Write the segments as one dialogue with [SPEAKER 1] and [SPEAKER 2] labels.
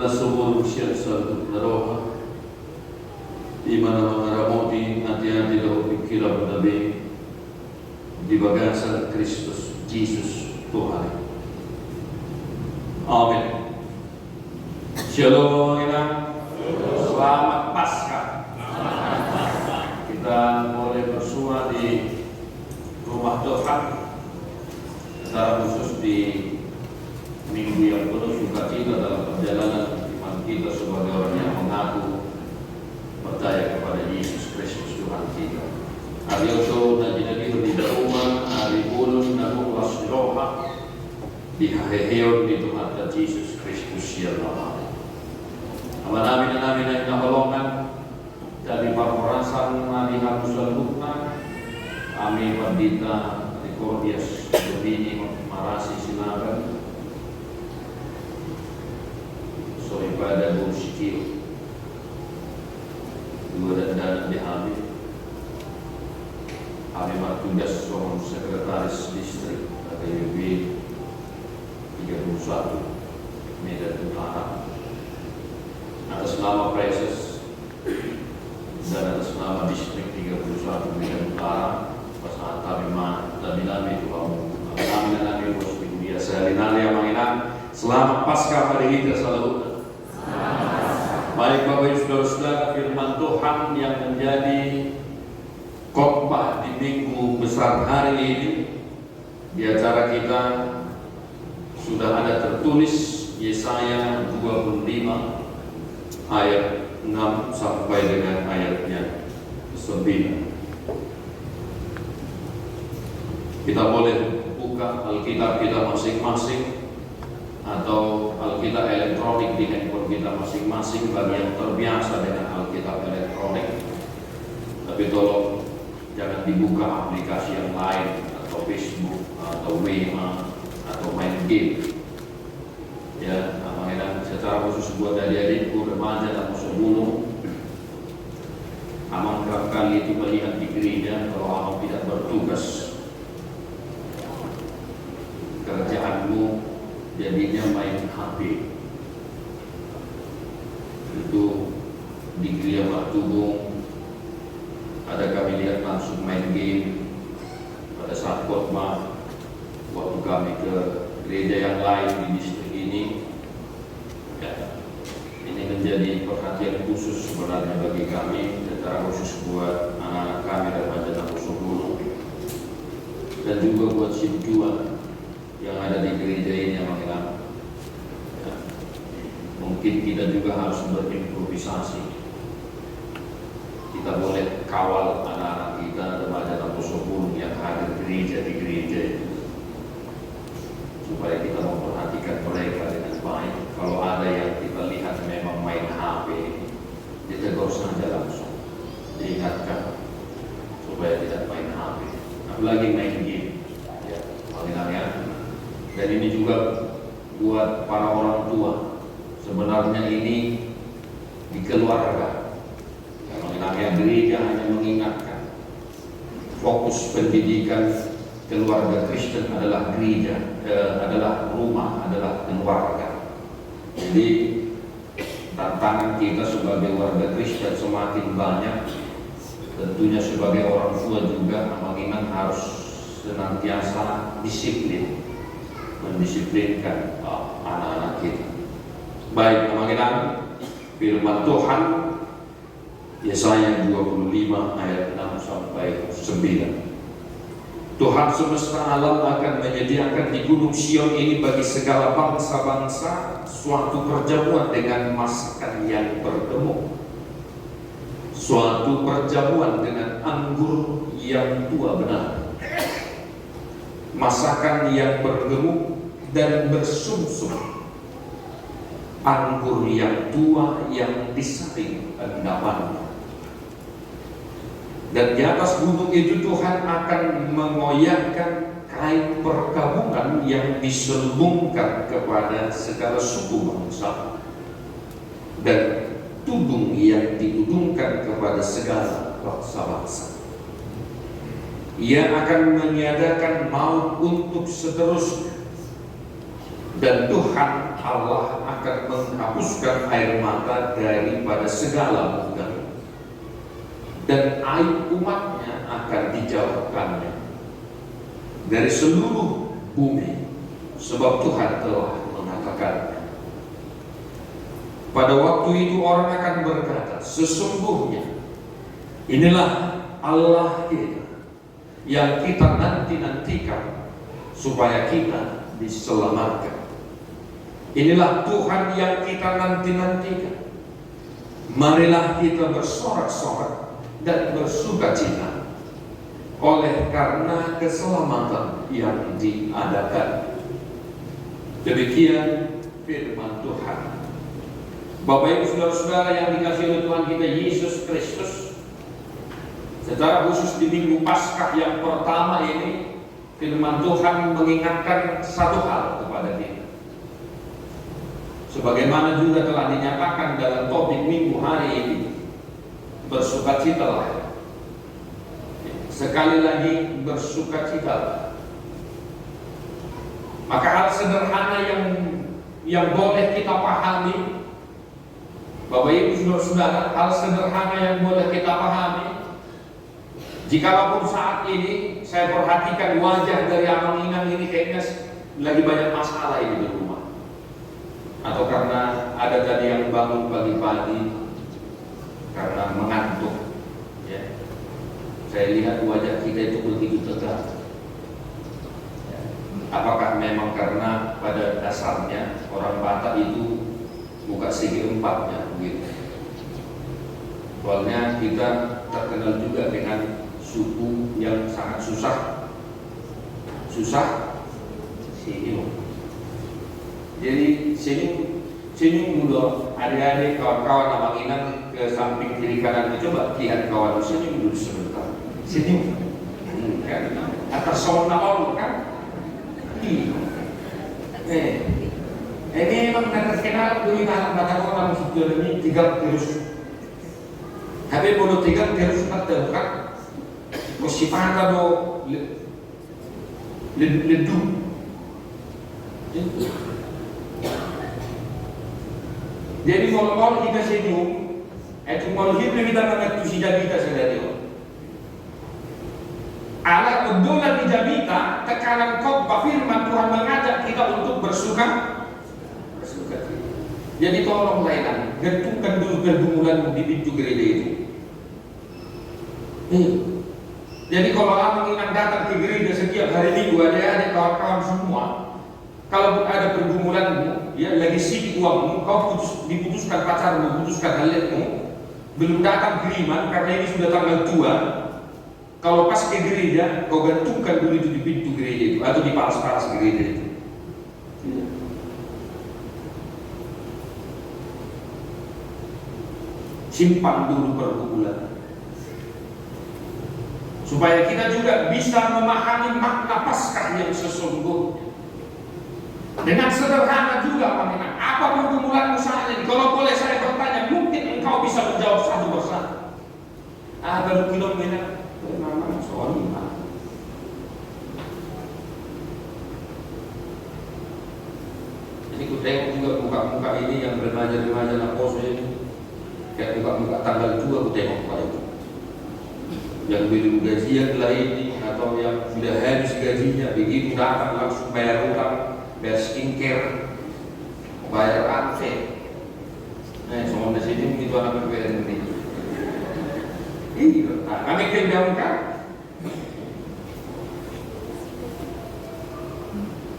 [SPEAKER 1] Nasubul siya sa naroha di mana mengaramoti hati-hati dalam pikiran Nabi di bagasan Kristus Yesus Tuhan. Amin. Shalom ya. Selamat Paskah. Kita boleh bersua di rumah Tuhan secara khusus di minggu yang penuh sukacita dalam perjalanan iman kita sebagai orang yang mengaku percaya kepada Yesus Kristus Tuhan kita. Arioso dan jadi di rumah hari ulun dan ulas roha di haheheon di Tuhan Yesus Kristus yang lama. Amin amin yang naholongan dari perperasan hari harus lembutna. Amin pandita Nikordias Domini Marasi Sinaran. Pada Busikil dua dan diambil Martudas seorang sekretaris distrik KPUB 31 Medan Utara atas nama Preses dan atas nama distrik 31 Medan Utara pasangan Tabiman dan Dinami Tuhan Amin bos biasa Rinali yang mengenang selamat Paskah pada kita selalu. Baik Bapak Ibu Saudara-saudara, firman Tuhan yang menjadi khotbah di minggu besar hari ini di acara kita sudah ada tertulis Yesaya 25 ayat 6 sampai dengan ayatnya 9. Kita boleh buka Alkitab kita masing-masing atau Alkitab elektronik di handphone kita masing-masing bagi yang terbiasa dengan Alkitab elektronik. Tapi tolong jangan dibuka aplikasi yang lain atau Facebook atau WA atau main game. Ya, makanya secara khusus buat adik-adikku remaja dan musuh bunuh. Amang kali itu melihat di gereja kalau amang tidak bertugas. Kerjaanmu jadinya main HP. Itu di gereja Martubung ada kami lihat langsung main game pada saat khotbah. Waktu kami ke gereja yang lain di distrik ini ya, ini menjadi perhatian khusus sebenarnya bagi kami, secara khusus buat anak-anak kami remaja dan musuh bunuh dan juga buat simjuan yang ada di gereja ini yang mengenal. Ya, mungkin kita juga harus berimprovisasi. Kita boleh kawal anak-anak kita remaja dan musuh bunuh yang hadir gereja di gereja itu, supaya kita memperhatikan mereka dengan baik. Kalau ada yang kita lihat memang main HP, ditegur saja langsung, diingatkan supaya tidak main HP, apalagi main game. Ya, mengenalnya. Dan ini juga buat para orang tua. Sebenarnya ini di keluarga. Yang gereja hanya mengingatkan fokus pendidikan keluarga Kristen adalah gereja, adalah rumah, adalah keluarga. Jadi tantangan kita sebagai warga Kristen semakin banyak. Tentunya sebagai orang tua juga mengingat harus senantiasa disiplin, mendisiplinkan anak-anak kita. Baik, teman-teman, firman Tuhan Yesaya 25 ayat 6 sampai 9. Tuhan semesta alam akan menyediakan di Gunung Sion ini bagi segala bangsa-bangsa suatu perjamuan dengan masakan yang bergemuk, suatu perjamuan dengan anggur yang tua benar, masakan yang bergemuk dan bersumsum, anggur yang tua yang disaring endapannya. Dan di atas gunung itu Tuhan akan mengoyakkan kain perkabungan yang diselubungkan kepada segala suku bangsa, dan tudung yang ditudungkan kepada segala bangsa-bangsa. Ia akan meniadakan maut untuk seterusnya, Dan Tuhan Allah akan menghapuskan air mata daripada segala muka, dan aib umatnya akan dijauhkannya dari seluruh bumi, sebab Tuhan telah mengatakannya. Pada waktu itu orang akan berkata, sesungguhnya inilah Allah kita yang kita nanti-nantikan supaya kita diselamatkan. Inilah Tuhan yang kita nanti-nantikan. Marilah kita bersorak-sorak dan bersukacita oleh karena keselamatan yang diadakan. Demikian firman Tuhan. Bapak Ibu saudara-saudara yang dikasihi oleh Tuhan kita Yesus Kristus, secara khusus di minggu Paskah yang pertama ini, firman Tuhan mengingatkan satu hal kepada kita. Sebagaimana juga telah dinyatakan dalam topik minggu hari ini, bersukacitalah. Sekali lagi, bersukacitalah. Maka hal sederhana yang boleh kita pahami, Bapak Ibu saudara-saudara, hal sederhana yang boleh kita pahami, jikalaupun saat ini saya perhatikan wajah dari Abang Inang ini kayaknya lagi banyak masalah ini di rumah, atau karena ada tadi yang bangun pagi-pagi karena mengantuk, ya. Saya lihat wajah kita itu begitu tegang. Apakah memang karena pada dasarnya orang Batak itu buka segi empatnya begitu? Soalnya kita terkenal juga dengan suku yang sangat susah senyum. Jadi senyum dulu adik-adik, kawan-kawan Abang Inang ke samping kiri kanan, coba lihat kawan senyum dulu sebentar. Senyum kan? Atas sona on kan? Ini memang terkenal dulu anak Batak orang sudah ini tiga terus. Tapi bodoh tiga terus kan? Musibah do ledu. Jadi kalau kita senyum, itu kalau kita mengerti si jabita sedari. Alat kebetulan di jabita, tekanan khotbah firman Tuhan mengajak kita untuk bersuka. Jadi tolong layanan, gantungkan dulu pergumulanmu di pintu gereja itu. Jadi kalau Abang Inang datang ke gereja setiap hari Minggu, adik-adik kawan-kawan semua, kalau ada pergumulanmu, ya lagi sibuk uangmu, kau diputuskan pacarmu, putuskan halilmu, belum datang kiriman karena ini sudah tanggal tua. Kalau pas ke gereja, kau gantungkan dulu itu di pintu gereja itu atau di palas-palas gereja itu. Simpan dulu pergumulan, supaya kita juga bisa memahami makna Paskah yang sesungguhnya. Dengan sederhana juga, Pak Inang, apa pergumulanmu saat ini? Kalau boleh saya bertanya, mungkin engkau bisa menjawab satu persatu. Baru kilometer, memang soal iman. Jadi ku tengok juga muka-muka ini yang remaja-remaja Laposo ini, kayak muka-muka tanggal 2 ku tengok Pak itu. Yang belum gajian lah ini, atau yang sudah habis gajinya, begitu datang langsung bayar utang, bayar skincare, bayar anse. Nah, semua di sini begitu anak bayar ini. Iya, kami kendamkan.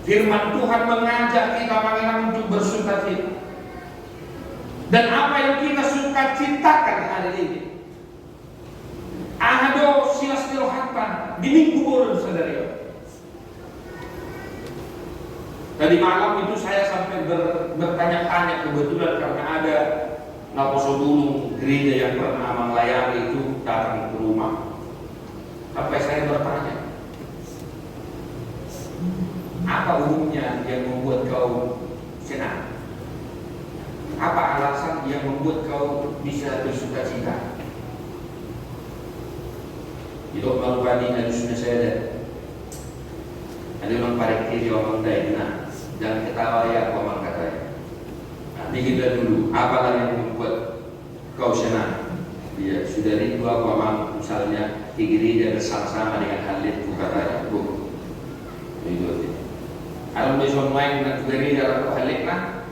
[SPEAKER 1] Firman Tuhan mengajak kita pangeran untuk bersukacita. Dan apa yang kita sukacitakan hari ini? Ahado silas tirohatan di minggu bolon saudara. Tadi malam itu saya sampai bertanya-tanya, kebetulan karena ada Laposo dulu gereja yang pernah melayani itu datang ke rumah. Sampai saya bertanya, apa umumnya yang membuat kau senang? Apa alasan yang membuat kau bisa bersukacita? Itu malu padi harusnya saya ada orang parek kiri orang daerah. Jangan ketawa ya, Paman katanya. Nanti kita dulu, apalah yang membuat kau senang? Dia sudah rindu aku Paman, misalnya di gereja bersama-sama dengan Halidku katanya. Itu. Kalau besok main dengan gereja atau Halid lah,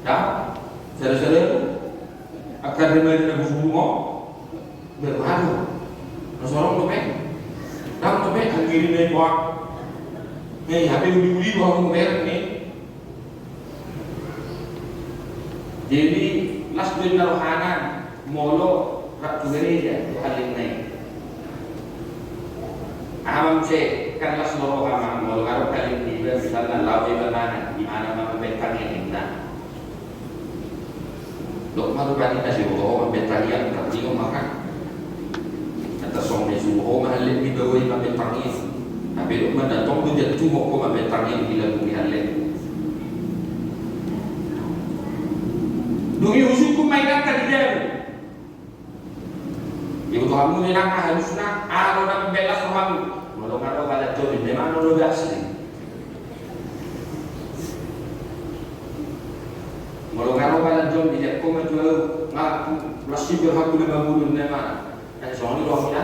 [SPEAKER 1] dah, saudara-saudara, akan dimulai dengan semua berbaru. Nasorong tu main, dah tu main kiri main buat. Ni habis uli-uli bawa main ni. Jadi las bin rohana molo rak gereja tu Halid naik. Aham se kan las rohana molo karo kali ni misalnya lawe banana di mana mana betang yang indah. Dok malu bani nasi roh betang yang tertinggal makan. Kata song ni suho Halid ni bawa ikan betang ini. Tapi dok mana tong tu dia tunggu ko betang yang bila bumi Halid. Dungi usuk ku mainan tadi dia. Ibu kamu ni nak harusnya aro nak belas kamu. Kalau kau ada job di mana lo biasa. Kalau kau ada job di mana kau jual ngaku masih berhak 50 di mana. Soalnya lo punya.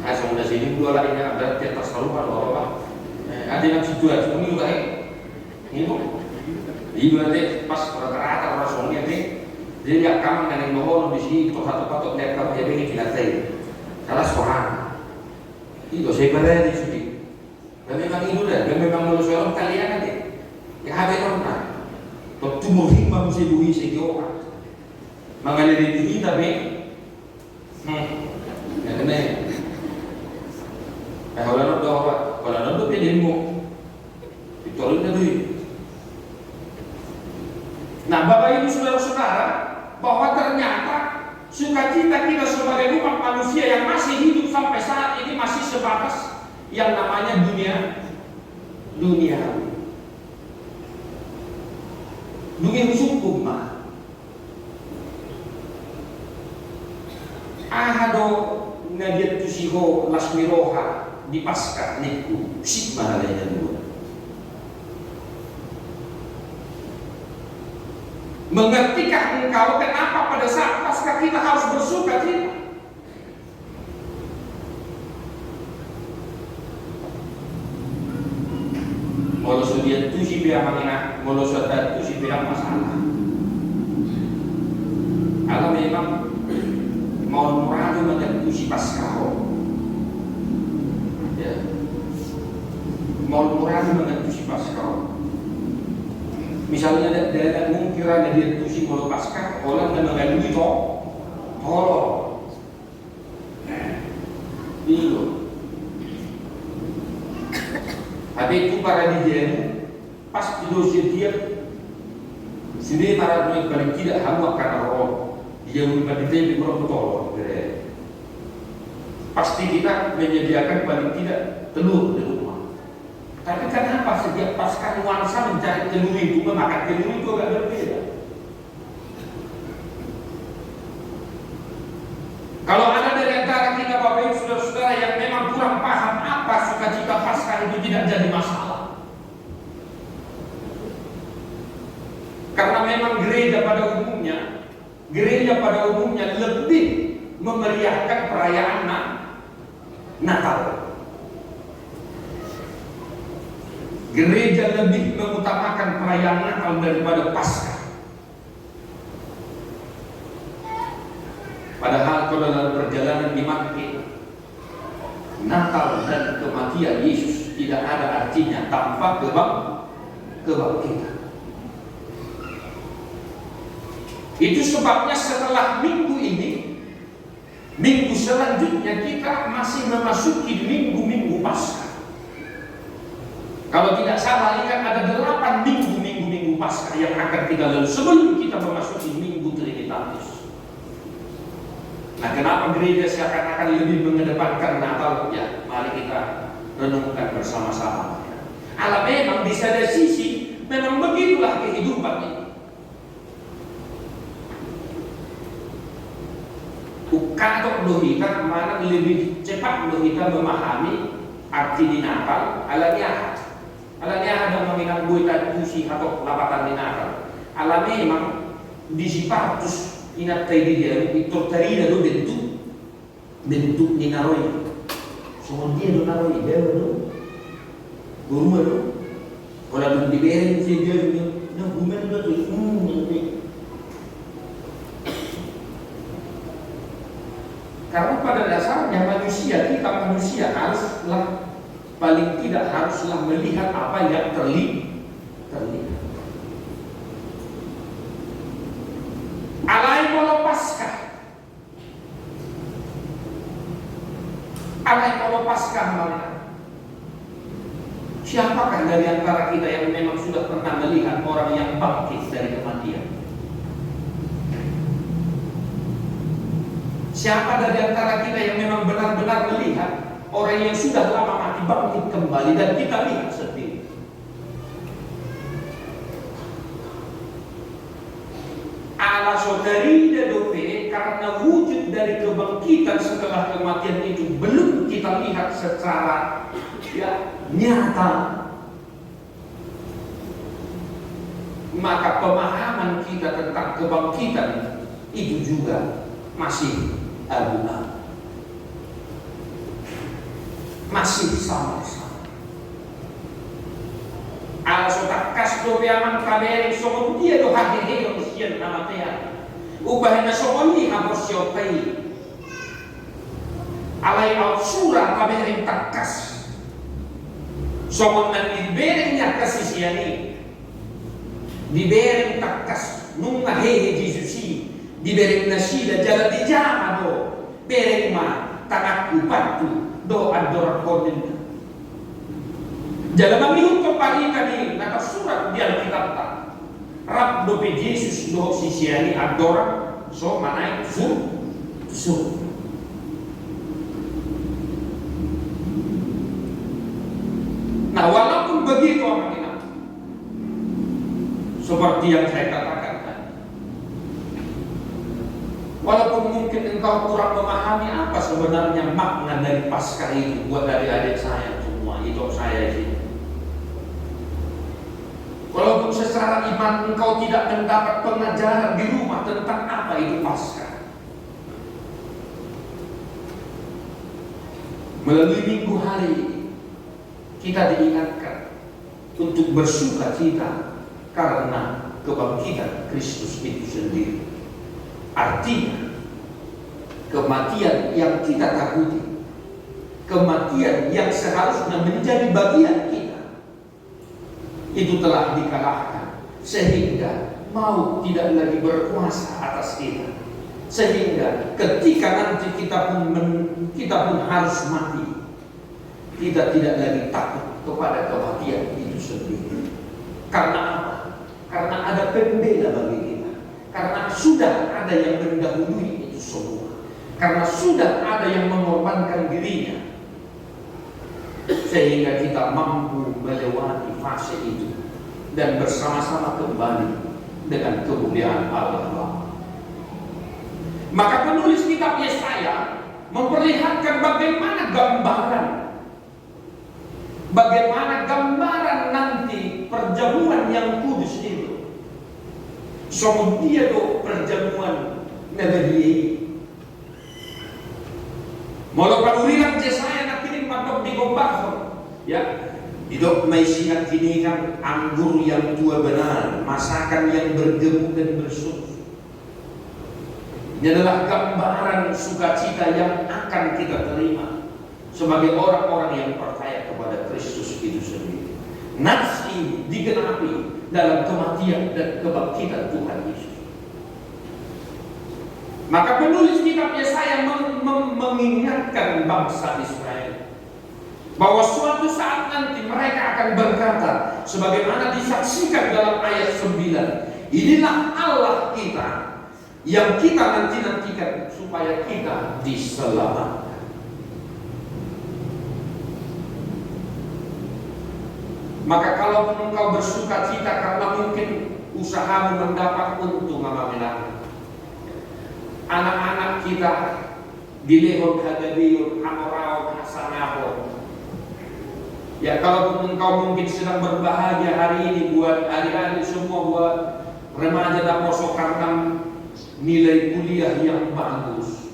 [SPEAKER 1] Soalnya sini dua lainnya ada di atas rumah orang. Ada yang situ ada semua juga ini. Ibu nanti pas rata-rata orang soalnya ni dia lihat kamu dengan mohon di sini patut lihat kamu yang ini tidak tahu. Salah seorang. Itu saya berada di sini. Dan memang itu dah. Dan memang menurut orang kalian ada. Yang ada orang. Waktu mungkin manusia buhi sekian. Mengalir di tapi. Yang kena. Kalau nak doa, kalau nak doa pilihmu. Ditolong tadi. Nah, Bapak Ibu saudara-saudara, bahwa ternyata sukacita kita sebagai umat manusia yang masih hidup sampai saat ini masih sebatas yang namanya dunia hukum mah. Ahado ngadiat tusiho lasmiroha di pasca niku sikma halanya dua. Mengertikah engkau kenapa pada saat pasca kita harus bersuka cita? Molo sudah tu si biar mana, molo sudah tu si biar masalah. Kalau memang mau muradu macam tu si pasca, ya, mau muradu macam tu si pasca. Misalnya ada mungkiran dia tu si molo pasca, orang dah mengalami itu, tolong, itu. Tapi itu para dijen pas di dosis dia sendiri para duit paling tidak hamu karena roh dia bukan di orang betul. Pasti kita menyediakan paling tidak telur di rumah. Tapi kenapa setiap pasca nuansa mencari telur itu memakan telur itu agak berbeda? Kalau ada dari antara kita Bapak Ibu saudara-saudara yang memang kurang paham apa sukacita Paskah itu tidak jadi masalah. Karena memang gereja pada umumnya lebih memeriahkan perayaan Natal. Gereja lebih mengutamakan perayaan Natal daripada Paskah. Padahal kalau dalam perjalanan iman kita, Natal dan kematian Yesus tidak ada artinya tanpa kebangkitan. Itu sebabnya setelah minggu ini, minggu selanjutnya kita masih memasuki minggu-minggu Paskah. Kalau tidak salah, ingat ada 8 minggu Paskah yang akan kita lalui sebelum kita memasuki minggu Trinitatis. Nah, kenapa gereja seakan-akan lebih mengedepankan Natal? Ya, mari kita renungkan bersama-sama. Allah memang di satu sisi memang begitulah kehidupan ini. Kantor kita mana lebih cepat kita memahami arti di Natal alamiah.
[SPEAKER 2] Alanya ada mengingat buitan kusi atau lapatan dinakal. Ala memang disipatus ingat tayo dia itu terina do bentuk ni naroy. So dia do naroy dia do. Guru do. Kalau diberin si dia na gumen do nanti. Karena pada dasarnya kita manusia haruslah paling tidak haruslah melihat apa yang terlihat. Alai polo Paskah. Alai polo Paskah mana? Siapakah dari antara kita yang memang sudah pernah melihat orang yang bangkit dari kematian? Siapa dari antara kita yang memang benar-benar melihat orang yang sudah lama mati bangkit kembali dan kita lihat sendiri? Ala saudari dope karena wujud dari kebangkitan setelah kematian itu belum kita lihat secara nyata, maka pemahaman kita tentang kebangkitan itu juga masih abu-abu, masih sama-sama. Ala sotak kas do biaman kabering somon dia do hadir sian nama tea. Ubahnya somon ni hapus siopai. Alai au surah kabering takas. Somon nan diberengnya kasisiani. Dibereng takas nunga hehe Jesusi. Dibereng nasida jalan di jama do. Bereng ma tanaku patu do ador koden. Jalan mamihut kepalita ni naka surat di Alkitab tak. Rab do pe Yesus do sisiani ador so manai su. Nah walaupun begitu orang kita, seperti yang saya katakan tadi, walaupun mungkin engkau kurang memahami apa sebenarnya makna dari Paskah itu buat adik-adik saya semua, itu saya di sini. Walaupun secara iman engkau tidak mendapat pengajaran di rumah tentang apa itu Paskah, melalui minggu hari ini kita diingatkan untuk bersuka cita karena kebangkitan Kristus itu sendiri. Artinya kematian yang kita takuti, kematian yang seharusnya menjadi bagian kita, itu telah dikalahkan sehingga maut tidak lagi berkuasa atas kita. Sehingga ketika nanti kita pun harus mati, kita tidak lagi takut kepada kematian itu sendiri. Karena apa? Karena ada pembela bagi kita. Karena sudah ada yang mendahului itu semua. Karena sudah ada yang mengorbankan dirinya, sehingga kita mampu melewati fase itu dan bersama-sama kembali dengan kemuliaan Allah. Maka penulis kitab Yesaya memperlihatkan bagaimana gambaran nanti perjamuan yang kudus itu. Somong dia do perjamuan nabadi. Molo panuriran Yesaya na pining matok di gombakon. Ya, idok may sinak kinikan anggur yang tua benar, masakan yang bergemu dan bersusu. Ini adalah gambaran sukacita yang akan kita terima sebagai orang-orang yang percaya kepada Kristus itu sendiri. Nats ini digenapi dalam kematian dan kebangkitan Tuhan Yesus. Maka penulis kitab Yesaya mengingatkan bangsa Israel bahwa suatu saat nanti mereka akan berkata, sebagaimana disaksikan dalam ayat 9, inilah Allah kita yang kita nantikan supaya kita diselamatkan. Maka kalau engkau bersuka cita karena mungkin usahamu mendapat untung apabila anak-anak kita dilehon kadabiyun amorau hasanahon, Ya, kalau engkau mungkin sedang berbahagia hari ini buat adik-adik semua, buat remaja dan poso karena nilai kuliah yang bagus,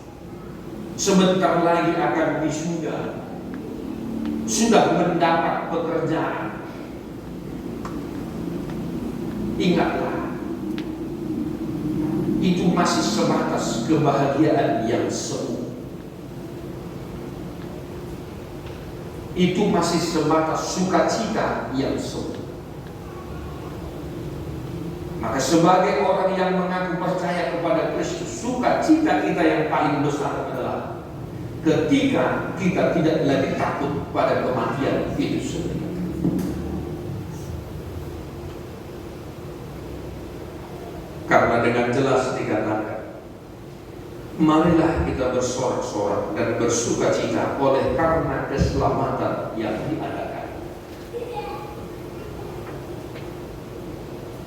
[SPEAKER 2] sebentar lagi akan wisuda, sudah mendapat pekerjaan. Ingatlah, itu masih sebatas kebahagiaan yang semu. Itu masih sebatas sukacita yang semu. Maka sebagai orang yang mengaku percaya kepada Kristus, sukacita kita yang paling besar adalah ketika kita tidak lagi takut pada kematian itu sendiri. Karena dengan jelas dikatakan, marilah kita bersorak-sorak dan bersukacita oleh karena keselamatan yang diadakan.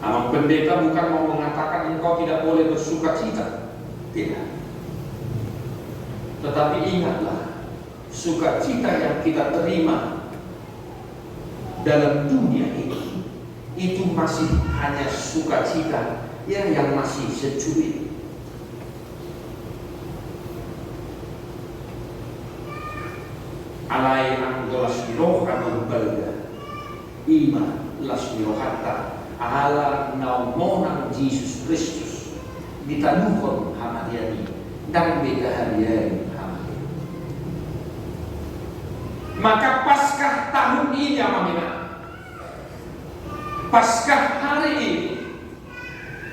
[SPEAKER 2] Amang pendeta bukan mau mengatakan engkau tidak boleh bersukacita, tidak. Tetapi ingatlah, sukacita yang kita terima dalam dunia ini, itu masih hanya sukacita yang masih secuil. Alai ang dolasmiro kanu balda ima lasmirohatta ala naumonang Yesus Kristus ditanuhon hamadiani dan beda harian hamadiani. Maka Paskah tahun ini amamina, Paskah hari ini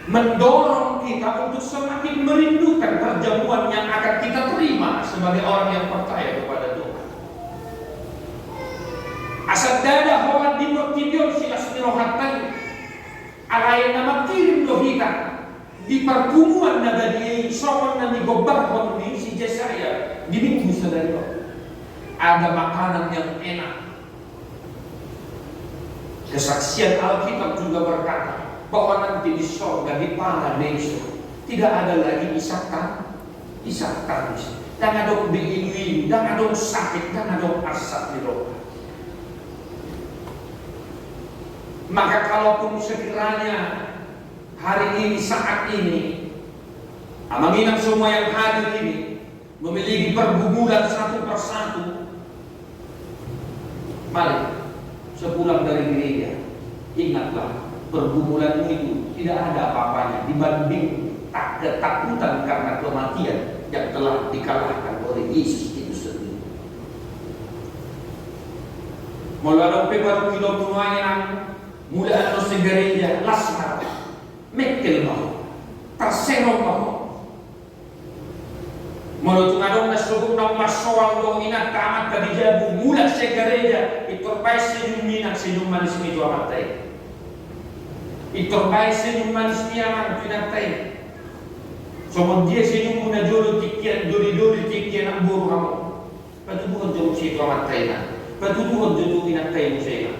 [SPEAKER 2] mendorong kita untuk semakin merindukan perjamuan yang akan kita terima sebagai orang yang percaya kepada Tuhan. Asal dada holat di pertidion silas mirohatai alai nama kirim lohita di pertemuan nada di sopan dan di gobar di si Yesaya di minggu sedari ada makanan yang enak. Kesaksian Alkitab juga berkata bahwa nanti di surga, di paradiso tidak ada lagi isak tangis, dan ada diilu-ilu, dan ada sakit, dan ada asap di roh. Maka kalaupun sekiranya hari ini, saat ini, amanginang semua yang hadir ini memiliki pergumulan satu persatu, mari sepulang dari gereja ingatlah, pergumulan itu tidak ada apa-apanya dibanding ketakutan karena kematian yang telah dikalahkan oleh Yesus itu sendiri. Mula baru kilo semuanya mula ano sa gereja lasmar mekkel mo tarseno mo mula tungadong nasugod ng masoal do inatamat kadijabu mula sa gereja itorbay sa inyong minang sa inyong manis ito amatay. Itorbay sa inyong manis niya ang pinatay. So kung dia sa inyong muna duri-duri tikyan ang buro mo, patuduhan dyan mo siya ito amatay na. Patuduhan dyan mo pinatay mo siya.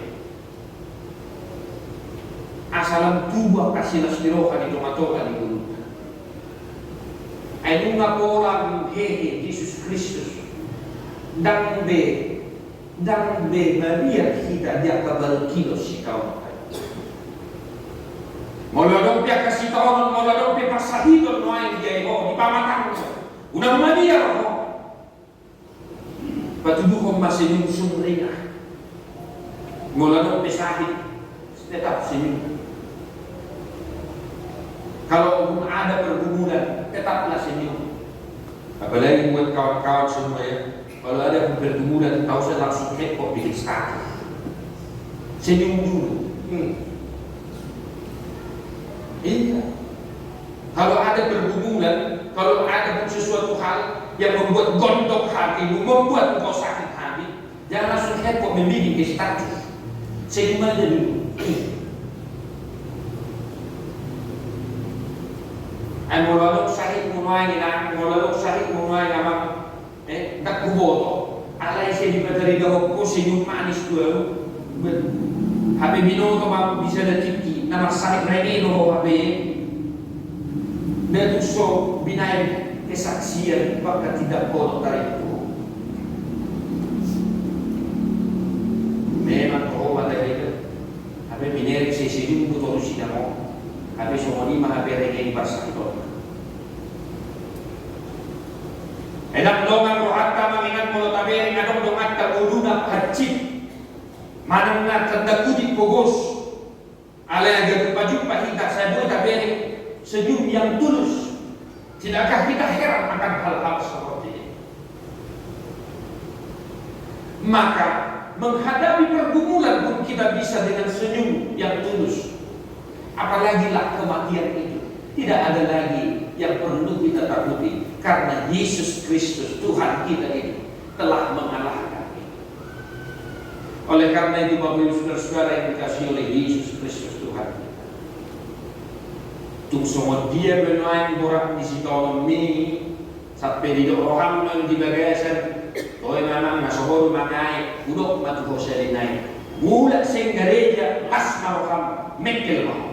[SPEAKER 2] Asalang tuba kasi naslirokan ito matokan ito. Ay nung nga po ang hehe, Jesus Kristus, dang be Maria kita dia kabalkilos ikaw. Moladong pia kasitaon, moladong pia pasahidon mo ay di mo, ipamatang mo. Unang Maria mo. Patuduhong masinyong sumringa. Moladong pia sahid, tetap sinyong. Kalau ada pergumulan, tetaplah senyum. Apalagi buat kawan-kawan semua ya, kalau ada pergumulan, tahu saya langsung kok bikin status. Senyum dulu. Iya. Kalau ada pergumulan, kalau ada sesuatu hal yang membuat gondok hatimu, membuat engkau sakit hati, jangan langsung kok membikin status. Senyum aja dulu. Ay molalok sahit munay nila, molalok sahit munay namang nagbuboto. Alay siya di padari daw ko sinyong manis ko. Habi binoto ma bisa na tiki na masahit renino ko habi. Natukso binay kesaksian pagka tidak boto tayo ko. manusia mo. Habis mo ni mahaberengin parsakito. Enak dongan rohatta mangingat mo tabering adong dongat kaluduna hacip. Manang na tandakudi pogos. Alay agad pajumpa kita saya buat tabering senyum yang tulus. Tidakkah kita heran akan hal-hal seperti ini? Maka menghadapi pergumulan pun kita bisa dengan senyum yang tulus. Apalagi lah kematian itu. Tidak ada lagi yang perlu kita takuti. Karena Yesus Kristus Tuhan kita ini telah mengalahkan itu. Oleh karena itu Bapak Ibu Saudara-saudara yang dikasihi oleh Yesus Kristus Tuhan kita. Tung semua dia bermain borak di situ ini sampai di roham yang di bagasan. Toy manang nasohor mangai udok matu hoseli naik. Mula sing gereja asma roham mekel mah.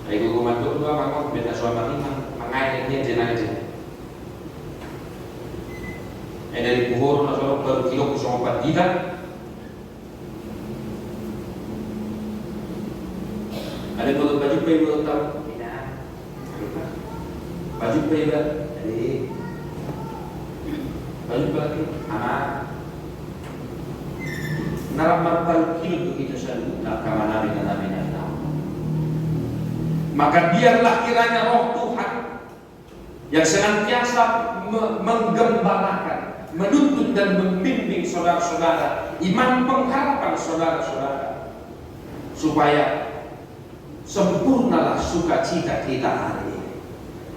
[SPEAKER 2] Ayo gumantuk dua mangkok beta suama lima mangai dia jenang aja. Dari puhur nasohor baru kilo kusong patida. Ada baju payah tahu? Tidak. Baju payah. Jadi baju lagi anak naramar paru kilo begitu selalu nak kamana dengan nabi nabi. Maka biarlah kiranya roh Tuhan yang senantiasa menggembalakan, menuntun dan membimbing saudara-saudara, iman pengharapan saudara-saudara, supaya sempurnalah sukacita kita hari ini.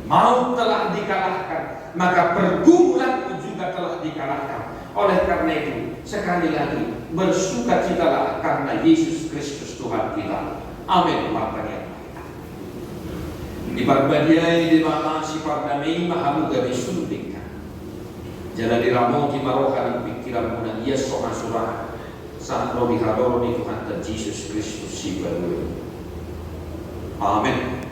[SPEAKER 2] Maut telah dikalahkan, maka pergumulan juga telah dikalahkan. Oleh karena itu, sekali lagi bersukacitalah karena Yesus Kristus Tuhan kita. Amin. Di barbadiai di mana si pardamai mahamu gabi sundika. Jalan diramo di marohan pikiran muna ia soha surah saat roh dihador di Tuhan dan Yesus Kristus si baru. Amin.